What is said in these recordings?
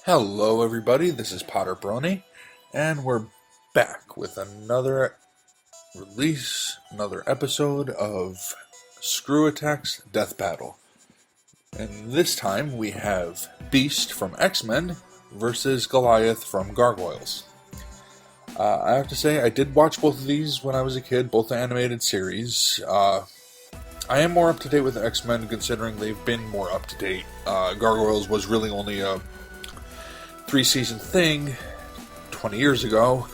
Hello everybody, this is PotterBrony, and we're back with another episode of Screw Attack's Death Battle. And this time we have Beast from X-Men versus Goliath from Gargoyles. I have to say, I did watch both of these when I was a kid, both the animated series. I am more up to date with the X-Men considering they've been more up to date. Gargoyles was really only a 3-season thing 20 years ago.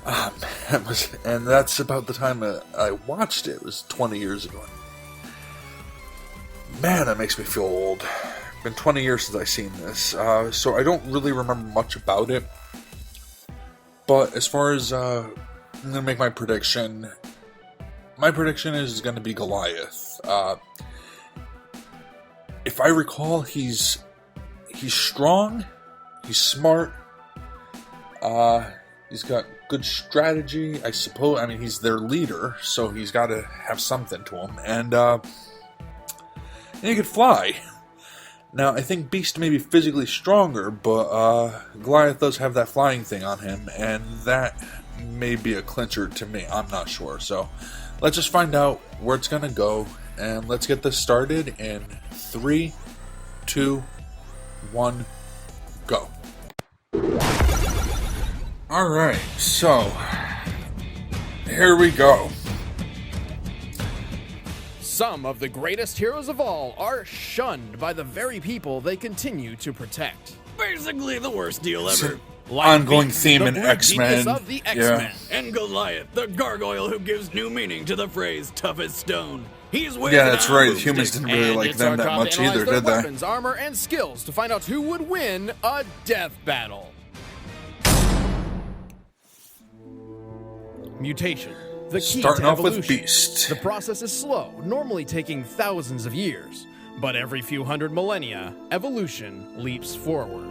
And that's about the time I watched it. It was 20 years ago. Man, that makes me feel old. It's been 20 years since I've seen this, so I don't really remember much about it. But as far as I'm gonna make my prediction is going to be Goliath. If I recall, he's strong. He's smart. He's got good strategy, I suppose. I mean, he's their leader, so he's got to have something to him. And he could fly. Now, I think Beast may be physically stronger, but Goliath does have that flying thing on him, and that may be a clincher to me. I'm not sure. So, let's just find out where it's going to go, and let's get this started in 3, 2, 1, go. Alright, so here we go. Some of the greatest heroes of all are shunned by the very people they continue to protect. Basically the worst deal ever. Ongoing theme in X-Men. Of the X-Men. Yeah. And Goliath, the gargoyle who gives new meaning to the phrase tough as stone. He's Yeah, that's right. Humans didn't really like them that much either, did they? Weapons, armor, and skills to find out who would win a death battle. Mutation. The key Starting to off evolution. with Beast. The process is slow, normally taking thousands of years. But every few hundred millennia, evolution leaps forward.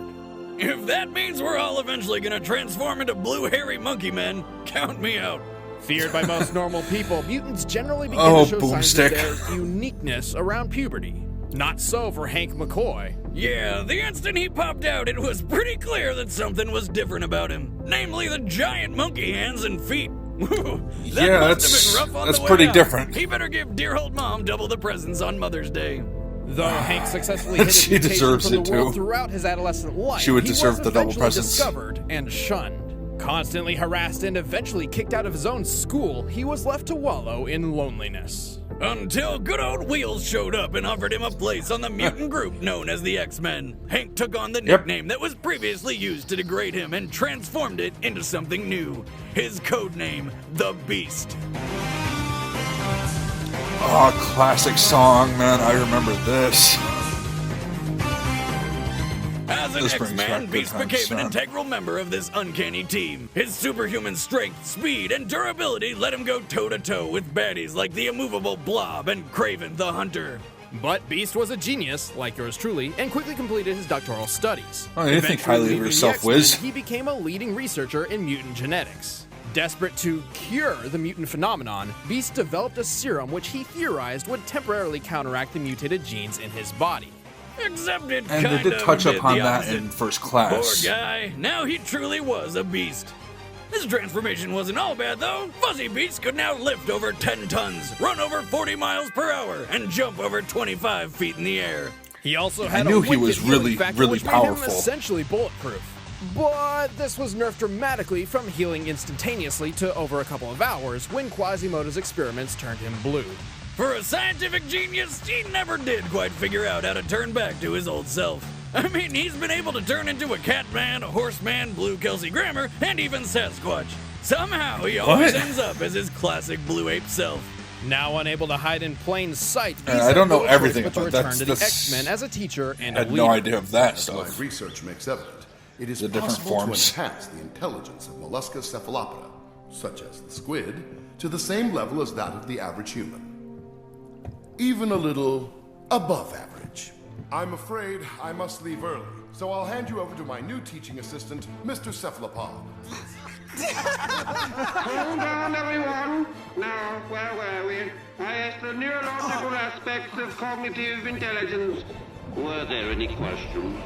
If that means we're all eventually gonna transform into blue hairy monkey men, count me out. Feared by most normal people, mutants generally begin to show signs of boomstick. their uniqueness around puberty. Not so for Hank McCoy. Yeah, the instant he popped out, it was pretty clear that something was different about him. Namely the giant monkey hands and feet. Yeah, that's pretty different. He better give dear old mom double the presents on Mother's Day. Though Hank successfully hid She his mutation deserves from it, the world too. throughout his adolescent life, She would he deserve was the double eventually presents. discovered and shunned. Constantly harassed and eventually kicked out of his own school, he was left to wallow in loneliness. Until good old Wheels showed up and offered him a place on the mutant group known as the X-Men. Hank took on the nickname that was previously used to degrade him and transformed it into something new. His code name, the Beast. Oh, classic song, man. I remember this. As an This brings X-Man, back good Beast times, became an man. integral member of this uncanny team. His superhuman strength, speed, and durability let him go toe-to-toe with baddies like the immovable Blob and Kraven the Hunter. But Beast was a genius, like yours truly, and quickly completed his doctoral studies. Oh, you think Eventually highly of leaving the yourself, X-Men, Wiz. He became a leading researcher in mutant genetics. Desperate to cure the mutant phenomenon, Beast developed a serum which he theorized would temporarily counteract the mutated genes in his body. Except it And kind they did of touch did upon the that opposite. in first Poor class. guy, now he truly was a beast. His transformation wasn't all bad though. Fuzzy Beast could now lift over 10 tons, run over 40 miles per hour, and jump over 25 feet in the air. He also had knew a he was wicked healing really, factor, really which made him powerful. essentially bulletproof. But this was nerfed dramatically from healing instantaneously to over a couple of hours when Quasimodo's experiments turned him blue. For a scientific genius, he never did quite figure out how to turn back to his old self. I mean, he's been able to turn into a Catman, a Horseman, Blue Kelsey Grammer, and even Sasquatch. Somehow, he always ends up as his classic Blue Ape self. Now unable to hide in plain sight, Beast I don't had know no everything choice but to about that. return to the X-Men as a teacher and I a had leader. no idea of that As my stuff. research makes evident, it is The different possible forms. to enhance the intelligence of mollusca cephalopoda, such as the squid, to the same level as that of the average human. Even a little above average. I'm afraid I must leave early, so I'll hand you over to my new teaching assistant, Mr. Cephalopod. Hold on, everyone. Now, where were we? I asked the neurological aspects of cognitive intelligence. Were there any questions?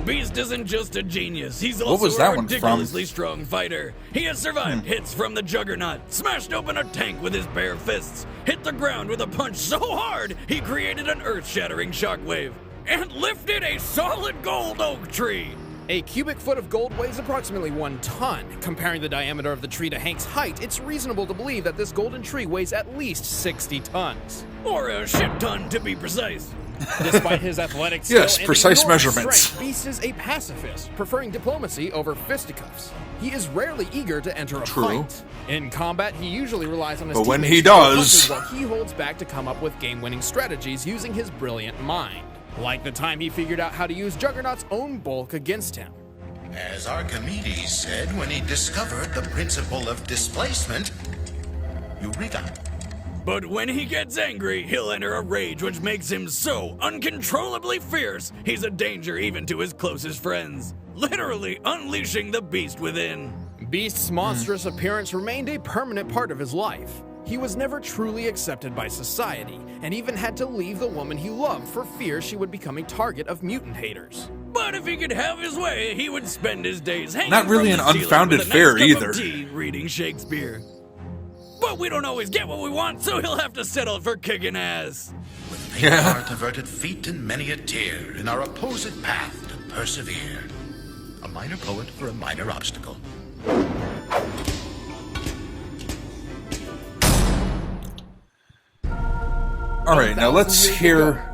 Beast isn't just a genius, he's What also was that a one from? ridiculously strong fighter. He has survived hits from the Juggernaut, smashed open a tank with his bare fists, hit the ground with a punch so hard he created an earth-shattering shockwave, and lifted a solid gold oak tree. A cubic foot of gold weighs approximately 1 ton. Comparing the diameter of the tree to Hank's height, it's reasonable to believe that this golden tree weighs at least 60 tons. Or a shit ton, to be precise. Despite his athletic skill Yes, and precise enormous measurements. strength, Beast is a pacifist, preferring diplomacy over fisticuffs. He is rarely eager to enter a True. fight. In combat, he usually relies on his But when teammates he to throw does- punches while he holds back to come up with game-winning strategies using his brilliant mind. Like the time he figured out how to use Juggernaut's own bulk against him. As Archimedes said when he discovered the principle of displacement, Eureka. But when he gets angry, he'll enter a rage which makes him so uncontrollably fierce, he's a danger even to his closest friends. Literally unleashing the beast within. Beast's monstrous appearance remained a permanent part of his life. He was never truly accepted by society, and even had to leave the woman he loved for fear she would become a target of mutant haters. But if he could have his way, he would spend his days hanging Not really from an the ceiling unfounded with a fear nice cup either. of tea, reading Shakespeare. But we don't always get what we want, so he'll have to settle for kicking ass. With faint heart, averted feet, and many a tear, in our opposed path to persevere. A minor poet for a minor obstacle. Alright, now let's hear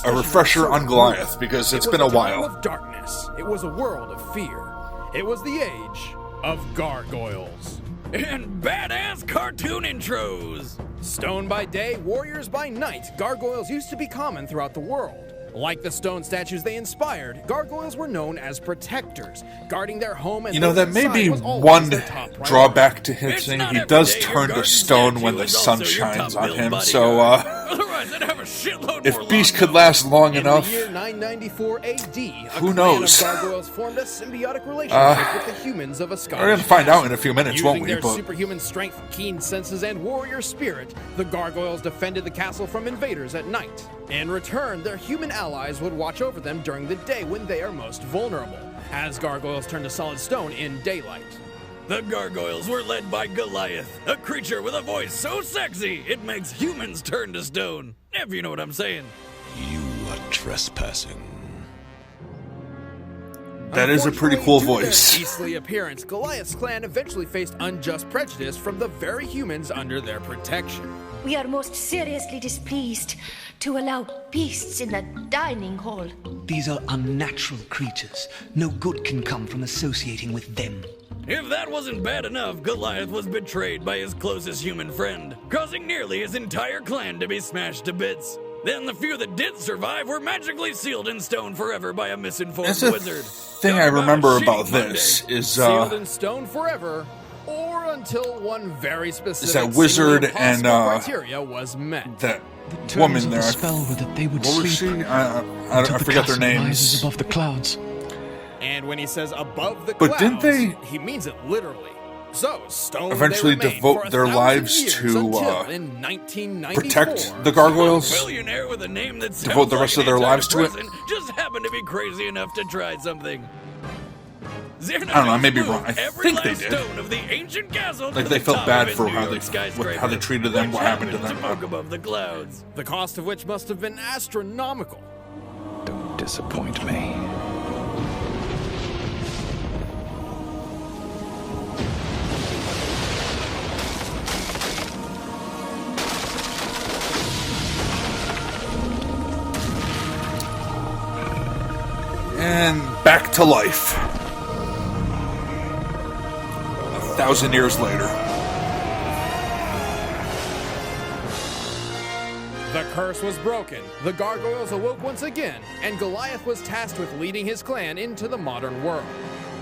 a refresher on Goliath, because it's been a It was a time while. of darkness. It was a world of fear. It was the age of gargoyles. And badass cartoon intros. Stone by day, warriors by night, gargoyles used to be common throughout the world. Like the stone statues they inspired, gargoyles were known as protectors, guarding their home and You know, those that may inside be was always one their top priority. drawback to his It's thing. not He every does day your turn to garden stone when statue the is sun also your shines on top-billed him, bodyguard. so, Otherwise, I'd have a shitload if more Beast lawn could mowers. last long In enough, the year 994 AD, Who a knows? clan of gargoyles formed a symbiotic relationship with the humans of a Scottish we're gonna find out castle. in a few minutes, Using won't we? their But superhuman strength, keen senses, and warrior spirit, the gargoyles defended the castle from invaders at night. In return, their human allies would watch over them during the day when they are most vulnerable, as gargoyles turn to solid stone in daylight. The gargoyles were led by Goliath, a creature with a voice so sexy it makes humans turn to stone. If you know what I'm saying. You are trespassing. that is a pretty cool Unfortunately, due to their voice. beastly appearance, Goliath's clan eventually faced unjust prejudice from the very humans under their protection. We are most seriously displeased to allow beasts in the dining hall. These are unnatural creatures. No good can come from associating with them. If that wasn't bad enough, Goliath was betrayed by his closest human friend, causing nearly his entire clan to be smashed to bits. Then the few that did survive were magically sealed in stone forever by a misinformed That's the wizard. thing Talk I about a remember shitty about Monday. this is, Sealed in stone forever, or until one very specific that wizard seemingly and, impossible criteria was met. that The terms woman of there. the spell were that they would What was sleep she? I until the forget their castle rises names. above the clouds. And when he says above the But clouds, didn't they he means it literally. So, stone eventually they remained devote for their 1,000 lives years to, until in 1994, protect the gargoyles? Billionaire with a name that sounds Devote the rest like of their an lives to it? antidepressant just happened to be crazy enough to try something. I don't know, I may be wrong. I Every think they last did. Stone of the ancient castle Like, to they the felt top bad of his for New how York they- skyscraper, how they treated them, which what happened to them. smoke above the clouds. the cost of which must have been astronomical. Don't disappoint me. And back to life. 1,000 years later. The curse was broken, the gargoyles awoke once again, and Goliath was tasked with leading his clan into the modern world.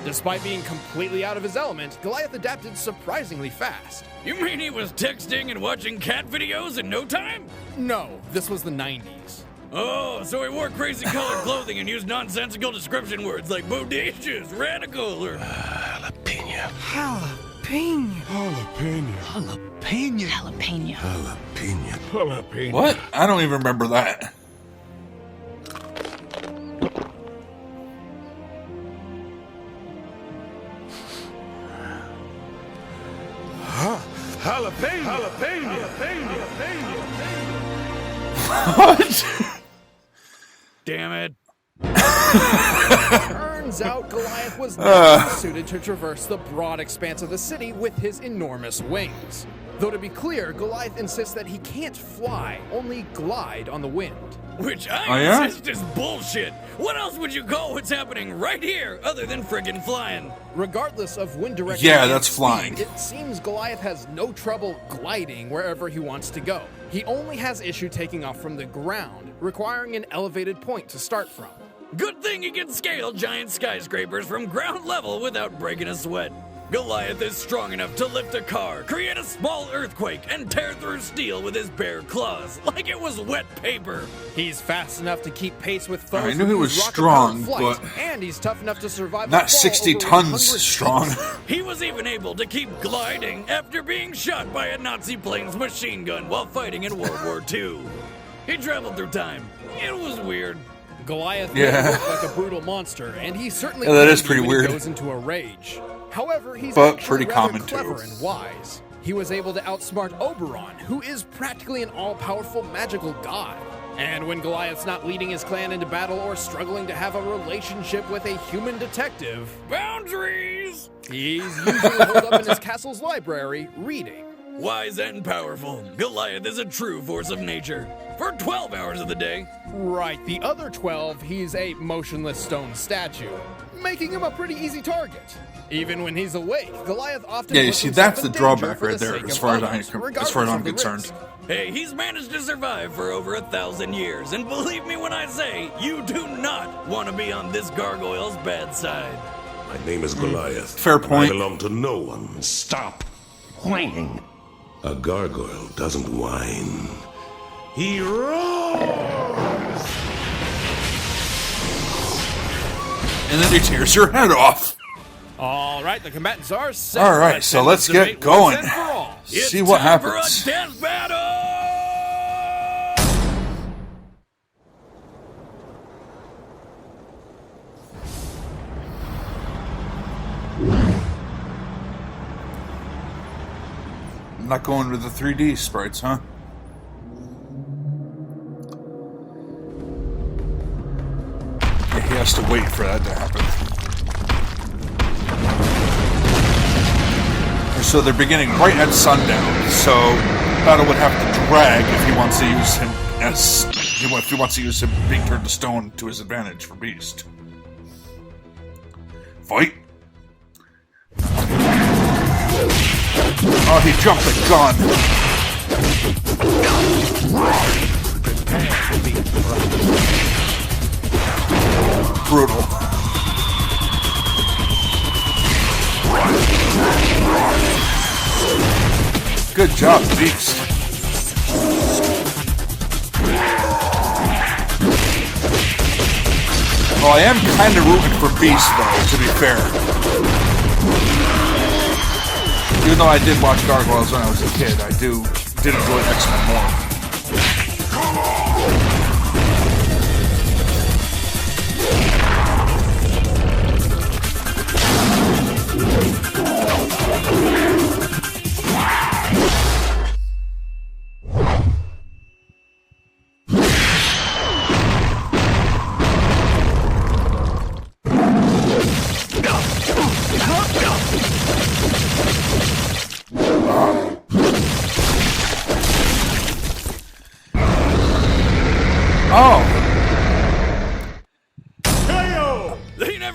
Despite being completely out of his element, Goliath adapted surprisingly fast. You mean he was texting and watching cat videos in no time? No, this was the 90s. Oh, so he wore crazy colored clothing and used nonsensical description words like bodacious, radical, or... Jalapeno. Jalapeno. Jalapeno. What? I don't even remember that. What? Damn it. Turns out Goliath was not suited to traverse the broad expanse of the city with his enormous wings. Though to be clear, Goliath insists that he can't fly, only glide on the wind. Which I insist is bullshit. What else would you call what's happening right here other than friggin' flying? Regardless of wind direction, Yeah, and that's speed, flying. It seems Goliath has no trouble gliding wherever he wants to go. He only has issue taking off from the ground, requiring an elevated point to start from. Good thing he can scale giant skyscrapers from ground level without breaking a sweat. Goliath is strong enough to lift a car, create a small earthquake, and tear through steel with his bare claws, like it was wet paper. He's fast enough to keep pace with foes. I knew he who was use strong, rocket-powered flight, but and he's tough enough to survive. not a fall 60 over tons 100 strong. feet. He was even able to keep gliding after being shot by a Nazi plane's machine gun while fighting in World War II. He traveled through time. It was weird. Goliath Yeah. looked like a brutal monster, and he certainly Yeah, that can is be pretty when he weird. goes into a rage. However, he's But actually pretty rather common, too. clever and wise. He was able to outsmart Oberon, who is practically an all-powerful magical god. And when Goliath's not leading his clan into battle or struggling to have a relationship with a human detective, Boundaries! he's usually holed up in his castle's library reading. Wise and powerful, Goliath is a true force of nature. For 12 hours of the day. Right, the other 12, he's a motionless stone statue, making him a pretty easy target. Even when he's awake, Goliath often Yeah, you puts see, himself that's in the danger drawback for right the there, sake as of far as others, I'm regardless of the concerned. risk. Hey, he's managed to survive for over 1,000 years, and believe me when I say, you do not want to be on this gargoyle's bad side. My name is Goliath. Fair point. I belong to no one. Stop whining. A gargoyle doesn't whine. He roars! And then he tears your head off. All right, the combatants are set. All right, so let's get going. Once and for all. See what time happens. For a death battle! I'm not going with the 3D sprites, huh? Yeah, he has to wait for that to happen. So they're beginning right at sundown, so battle would have to drag if he wants to use him as if he wants to use him being turned to stone to his advantage for Beast. Fight! Oh, he jumped the gun. Brutal. Good job, Beast. Well, I am kind of rooting for Beast, though, to be fair. Even though I did watch Gargoyles when I was a kid, I did enjoy X-Men more.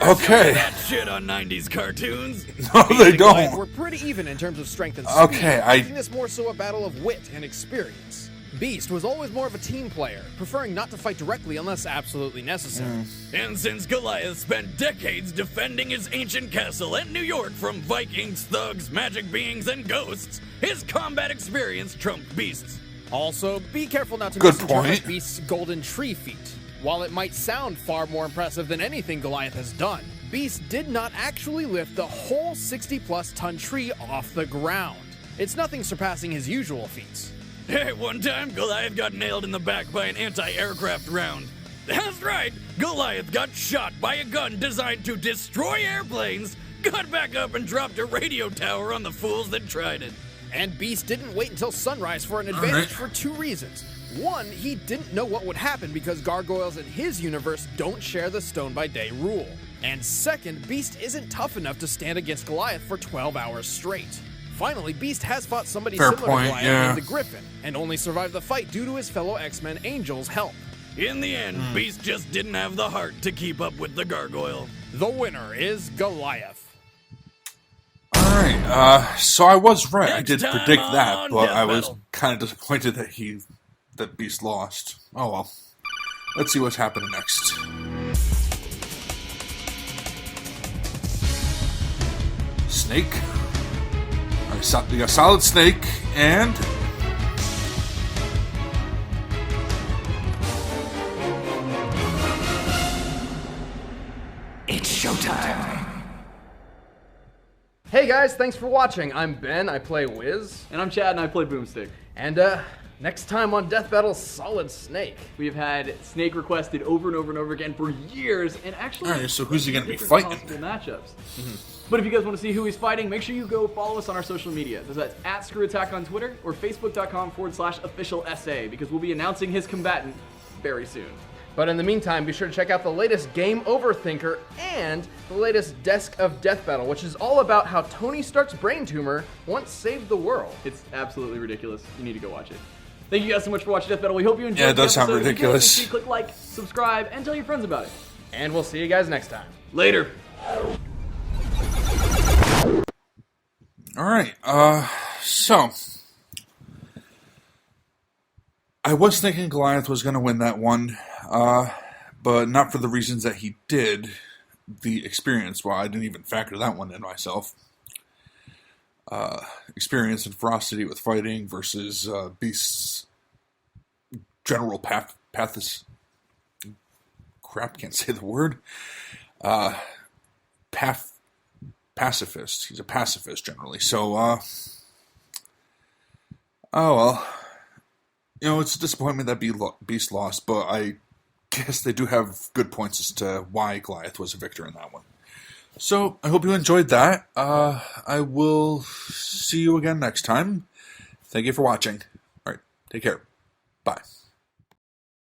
Okay. That shit on 90s cartoons. No, they don't. We're pretty even in terms of strength and speed, Okay, making this more so a battle of wit and experience. Beast was always more of a team player, preferring not to fight directly unless absolutely necessary. And since Goliath spent decades defending his ancient castle in New York from Vikings, thugs, magic beings, and ghosts, his combat experience trumped Beast's. Also, be careful not to Good misinterpret point. Beast's golden tree feat. While it might sound far more impressive than anything Goliath has done, Beast did not actually lift the whole 60-plus ton tree off the ground. It's nothing surpassing his usual feats. Hey, one time Goliath got nailed in the back by an anti-aircraft round. That's right, Goliath got shot by a gun designed to destroy airplanes, got back up and dropped a radio tower on the fools that tried it. And Beast didn't wait until sunrise for an advantage for 2 reasons. One, he didn't know what would happen because gargoyles in his universe don't share the Stone by Day rule. And second, Beast isn't tough enough to stand against Goliath for 12 hours straight. Finally, Beast has fought somebody similar to Goliath named the Griffin, and only survived the fight due to his fellow X-Men Angel's help. In the end, Beast just didn't have the heart to keep up with the gargoyle. The winner is Goliath. Alright, so I was right. I did Next time predict that, on but Death I was Battle. kind of disappointed that Beast lost. Oh well. Let's see what's happening next. Snake. Alright, we got Solid Snake, and... It's showtime. Hey guys, thanks for watching. I'm Ben, I play Wiz. And I'm Chad, and I play Boomstick. And next time on Death Battle, Solid Snake. We have had Snake requested over and over and over again for years, and actually... Alright, so who's he going to be different fighting? possible matchups. But if you guys want to see who he's fighting, make sure you go follow us on our social media. That's at ScrewAttack on Twitter or Facebook.com/officialSA, because we'll be announcing his combatant very soon. But in the meantime, be sure to check out the latest Game Over Thinker and the latest Desk of Death Battle, which is all about how Tony Stark's brain tumor once saved the world. It's absolutely ridiculous. You need to go watch it. Thank you guys so much for watching Death Battle. We hope you enjoyed Yeah, it does the sound episode. ridiculous. If you click like, subscribe, and tell your friends about it. And we'll see you guys next time. Later. Alright, so... I was thinking Goliath was going to win that one, but not for the reasons that he did. The experience, well, I didn't even factor that one in myself. Experience and ferocity with fighting versus Beast's general pathos. Crap, can't say the word. Pacifist. He's a pacifist generally. So, oh well. You know, it's a disappointment that Beast lost, but I guess they do have good points as to why Goliath was a victor in that one. So, I hope you enjoyed that. I will see you again next time. Thank you for watching. Alright, take care. Bye.